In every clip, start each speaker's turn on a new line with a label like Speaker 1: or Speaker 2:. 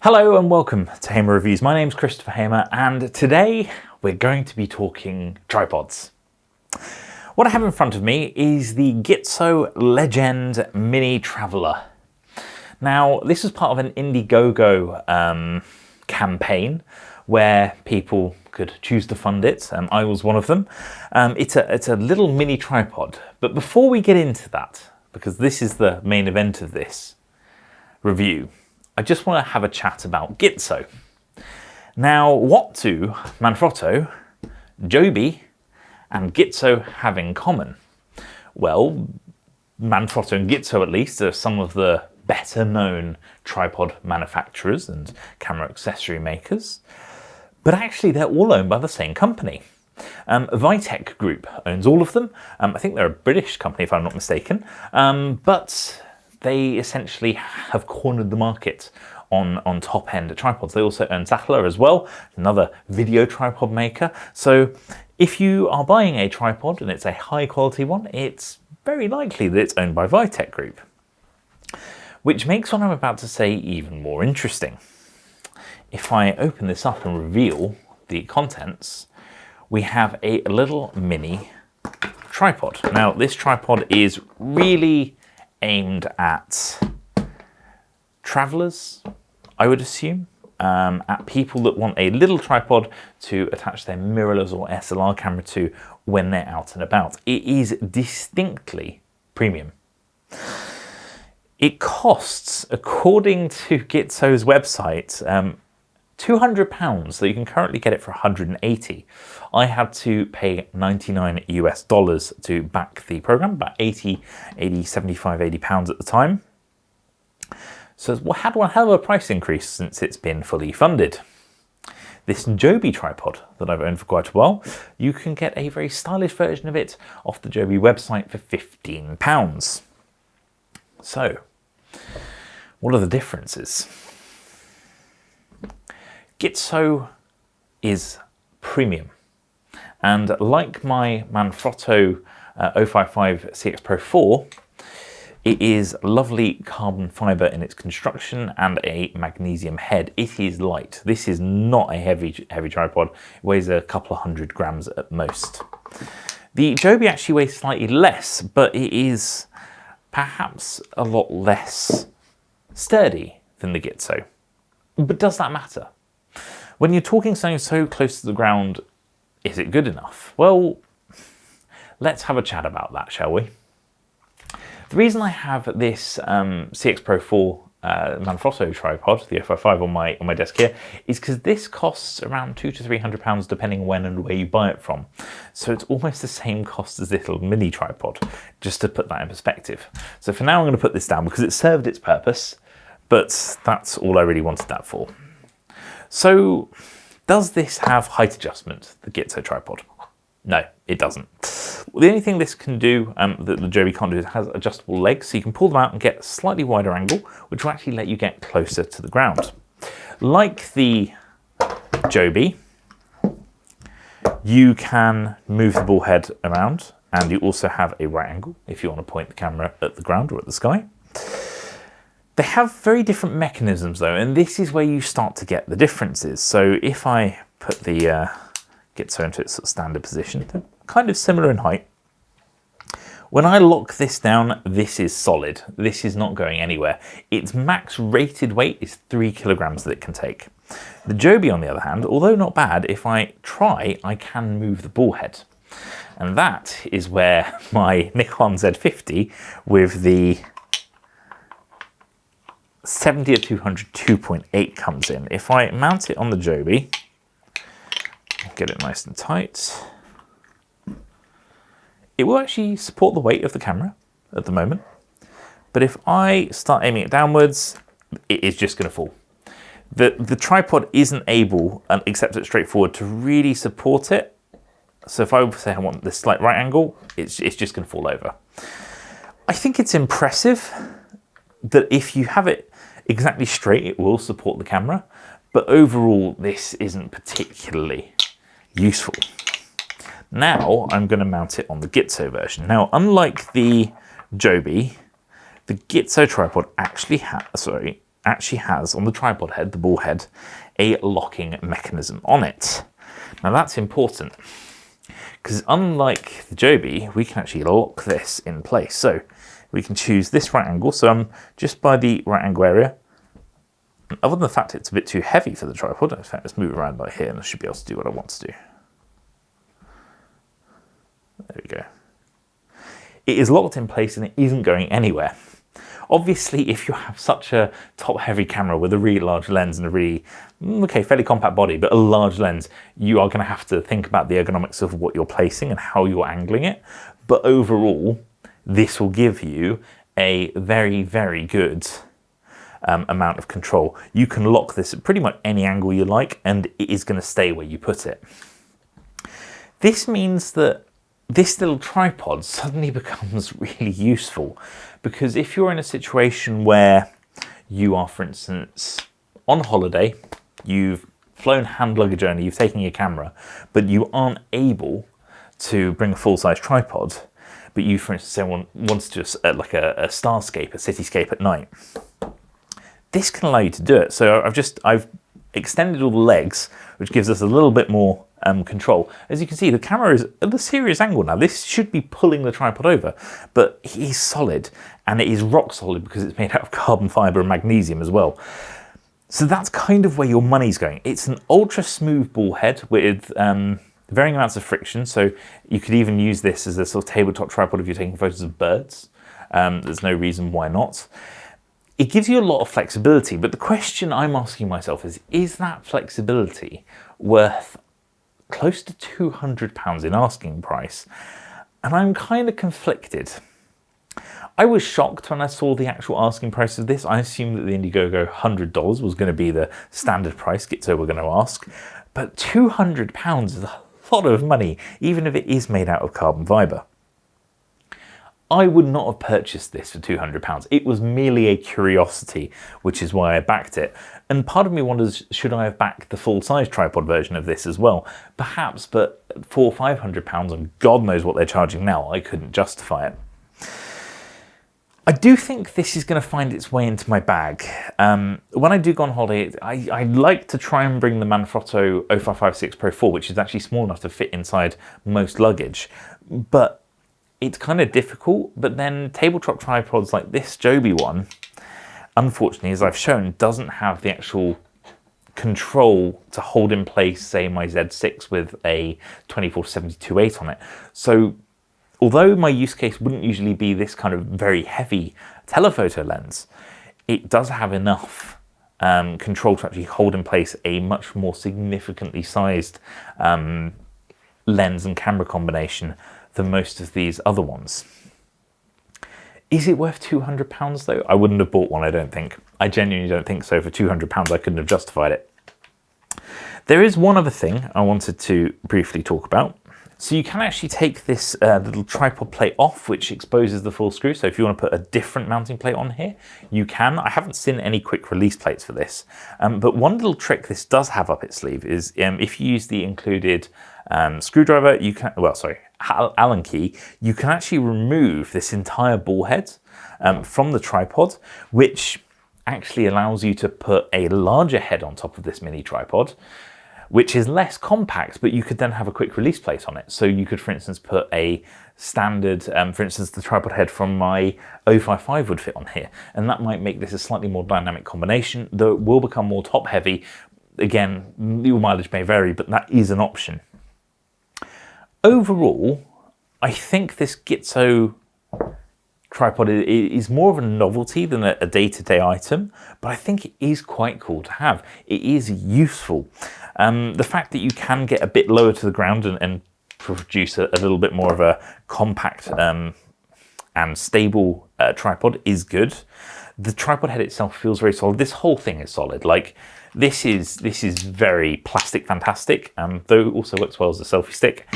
Speaker 1: Hello and welcome to Hamer Reviews. My name's Christopher Hamer and today we're going to be talking tripods. What I have in front of me is the Gitzo Legende Mini Traveller. Now this is part of an Indiegogo campaign where people could choose to fund it. I was one of them. It's a little mini tripod, but before we get into that, because this is the main event of this review, I just want to have a chat about Gitzo. Now, what do Manfrotto, Joby, and Gitzo have in common? Well, Manfrotto and Gitzo at least are some of the better known tripod manufacturers and camera accessory makers, but actually they're all owned by the same company. Vitek Group owns all of them. I think they're a British company if I'm not mistaken, but they essentially have cornered the market on top-end tripods. They also own Sattler as well, another video tripod maker. So if you are buying a tripod and it's a high-quality one, it's very likely that it's owned by Vitek Group, which makes what I'm about to say even more interesting. If I open this up and reveal the contents, we have a little mini tripod. Now, this tripod is really aimed at travelers, I would assume, at people that want a little tripod to attach their mirrorless or DSLR camera to when they're out and about. It is distinctly premium. It costs, according to Gitzo's website, £200, so you can currently get it for 180. I had to pay $99 US to back the program, about 75, 80 pounds at the time. So it's had one hell of a price increase since it's been fully funded. This Joby tripod that I've owned for quite a while, you can get a very stylish version of it off the Joby website for £15. So, what are the differences? Gitzo is premium, and like my Manfrotto 055 CX Pro 4, it is lovely carbon fibre in its construction and a magnesium head. It is light. This is not a heavy tripod. It weighs a couple of 100 grams at most. The Joby actually weighs slightly less, but it is perhaps a lot less sturdy than the Gitzo. But does that matter? When you're talking something so close to the ground, is it good enough? Well, let's have a chat about that, shall we? The reason I have this CX Pro 4 Manfrotto tripod, the 055 on my desk here, is because this costs around £200 to £300 depending when and where you buy it from. So it's almost the same cost as this little mini tripod, just to put that in perspective. So for now I'm going to put this down because it served its purpose, but that's all I really wanted that for. So, does this have height adjustment, the Gitzo tripod? No, it doesn't. Well, the only thing this can do that the Joby can't do is it has adjustable legs, so you can pull them out and get a slightly wider angle, which will actually let you get closer to the ground. Like the Joby, you can move the ball head around, and you also have a right angle if you want to point the camera at the ground or at the sky. They have very different mechanisms though, and this is where you start to get the differences. So if I put the Gitzo into its sort of standard position, they're kind of similar in height. When I lock this down, this is solid. This is not going anywhere. Its max rated weight is 3 kilograms that it can take. The Joby, on the other hand, although not bad, if I try, I can move the ball head. And that is where my Nikon Z50 with the 70-200 2.8 comes in. If I mount it on the Joby, get it nice and tight, it will actually support the weight of the camera at the moment. But if I start aiming it downwards, it is just going to fall. The tripod isn't able, except it's straightforward, to really support it. So if I say I want this slight right angle, it's just going to fall over. I think it's impressive that if you have it exactly straight, it will support the camera, but overall this isn't particularly useful. Now I'm going to mount it on the Gitzo version. Now, unlike the Joby, the Gitzo tripod actually has, actually has, on the tripod head, the ball head, a locking mechanism on it. Now that's important, because unlike the Joby, we can actually lock this in place. So we can choose this right angle. So I'm just by the right angle area. Other than the fact it's a bit too heavy for the tripod, in fact, let's move around like here and I should be able to do what I want to do. There we go. It is locked in place and it isn't going anywhere. Obviously, if you have such a top-heavy camera with a really large lens and a really, fairly compact body, but a large lens, you are going to have to think about the ergonomics of what you're placing and how you're angling it. But overall, this will give you a very, very good amount of control. You can lock this at pretty much any angle you like, and it is going to stay where you put it. This means that this little tripod suddenly becomes really useful, because if you're in a situation where you are, for instance, on holiday, you've flown hand luggage only, you've taken your camera, but you aren't able to bring a full-size tripod, but you, for instance, say wants to do like a starscape, a cityscape at night, this can allow you to do it. So I've extended all the legs, which gives us a little bit more control. As you can see, the camera is at a serious angle now. This should be pulling the tripod over, but it is solid, and it is rock solid because it's made out of carbon fibre and magnesium as well. So that's kind of where your money's going. It's an ultra smooth ball head with varying amounts of friction, so you could even use this as a sort of tabletop tripod if you're taking photos of birds. There's no reason why not. It gives you a lot of flexibility, but the question I'm asking myself is that flexibility worth close to £200 in asking price? And I'm kind of conflicted. I was shocked when I saw the actual asking price of this. I assumed that the Indiegogo $100 was going to be the standard price Gitzo were going to ask, but £200 is a lot of money, even if it is made out of carbon fibre. I would not have purchased this for £200. It was merely a curiosity, which is why I backed it. And part of me wonders, should I have backed the full-size tripod version of this as well? Perhaps, but £400 or £500, and God knows what they're charging now, I couldn't justify it. I do think this is going to find its way into my bag. When I do go on holiday, I like to try and bring the Manfrotto 0556 Pro 4, which is actually small enough to fit inside most luggage. But it's kind of difficult, but then tabletop tripods like this Joby one, unfortunately, as I've shown, doesn't have the actual control to hold in place, say, my Z6 with a 24-72-8 on it. So although my use case wouldn't usually be this kind of very heavy telephoto lens, it does have enough control to actually hold in place a much more significantly sized lens and camera combination than most of these other ones. Is it worth £200 though? I wouldn't have bought one, I don't think. I genuinely don't think so. For £200, I couldn't have justified it. There is one other thing I wanted to briefly talk about. So you can actually take this little tripod plate off, which exposes the full screw. So if you want to put a different mounting plate on here, you can. I haven't seen any quick release plates for this. But one little trick this does have up its sleeve is if you use the included screwdriver, you can, Allen key, you can actually remove this entire ball head from the tripod, which actually allows you to put a larger head on top of this mini tripod, which is less compact, but you could then have a quick release plate on it. So you could, for instance, put a standard, for instance, the tripod head from my 055 would fit on here. And that might make this a slightly more dynamic combination, though it will become more top heavy. Again, your mileage may vary, but that is an option. Overall, I think this Gitzo tripod is more of a novelty than a day-to-day item, but I think it is quite cool to have. It is useful. The fact that you can get a bit lower to the ground and produce a little bit more of a compact and stable tripod is good. The tripod head itself feels very solid. This whole thing is solid. Like this is very plastic fantastic, though it also works well as a selfie stick.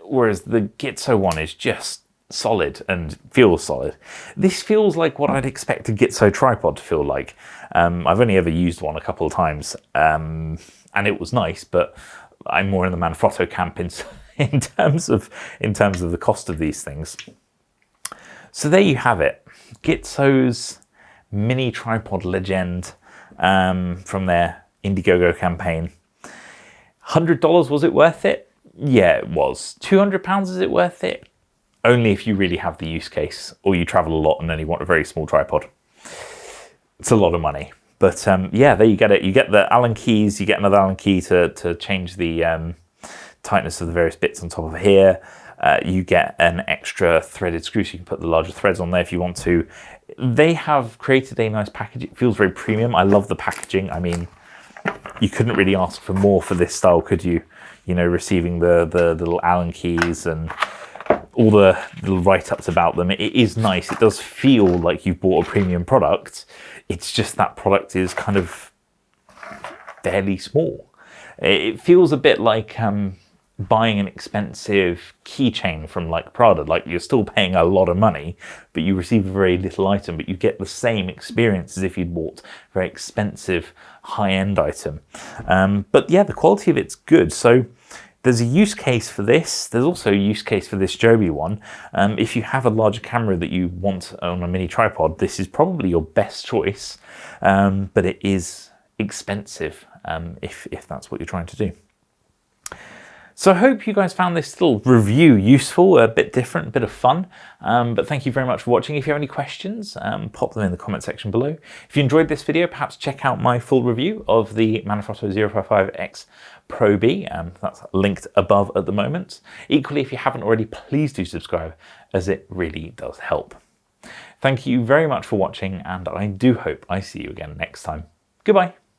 Speaker 1: Whereas the Gitzo one is just solid and feels solid. This feels like what I'd expect a Gitzo tripod to feel like. I've only ever used one a couple of times, and it was nice, but I'm more in the Manfrotto camp in terms of the cost of these things. So there you have it, Gitzo's mini tripod Legend from their Indiegogo campaign. $100, was it worth it? Yeah, it was. £200, is it worth it? Only if you really have the use case, or you travel a lot and then you want a very small tripod. It's a lot of money. But yeah, there you get it. You get the Allen keys, you get another Allen key to change the tightness of the various bits on top of here. You get an extra threaded screw, so you can put the larger threads on there if you want to. They have created a nice package. It feels very premium. I love the packaging. I mean, you couldn't really ask for more for this style, could you? You know, receiving the little Allen keys and all the little write-ups about them. It is nice. It does feel like you've bought a premium product. It's just that product is kind of fairly small. It feels a bit like buying an expensive keychain from like Prada. Like, you're still paying a lot of money, but you receive a very little item, but you get the same experience as if you'd bought a very expensive high-end item. But yeah, the quality of it's good. So there's a use case for this. There's also a use case for this Joby one. If you have a larger camera that you want on a mini tripod, this is probably your best choice, but it is expensive if that's what you're trying to do. So I hope you guys found this little review useful, a bit different, a bit of fun. But thank you very much for watching. If you have any questions, pop them in the comment section below. If you enjoyed this video, perhaps check out my full review of the Manfrotto 055X Pro B. That's linked above at the moment. Equally, if you haven't already, please do subscribe, as it really does help. Thank you very much for watching, and I do hope I see you again next time. Goodbye.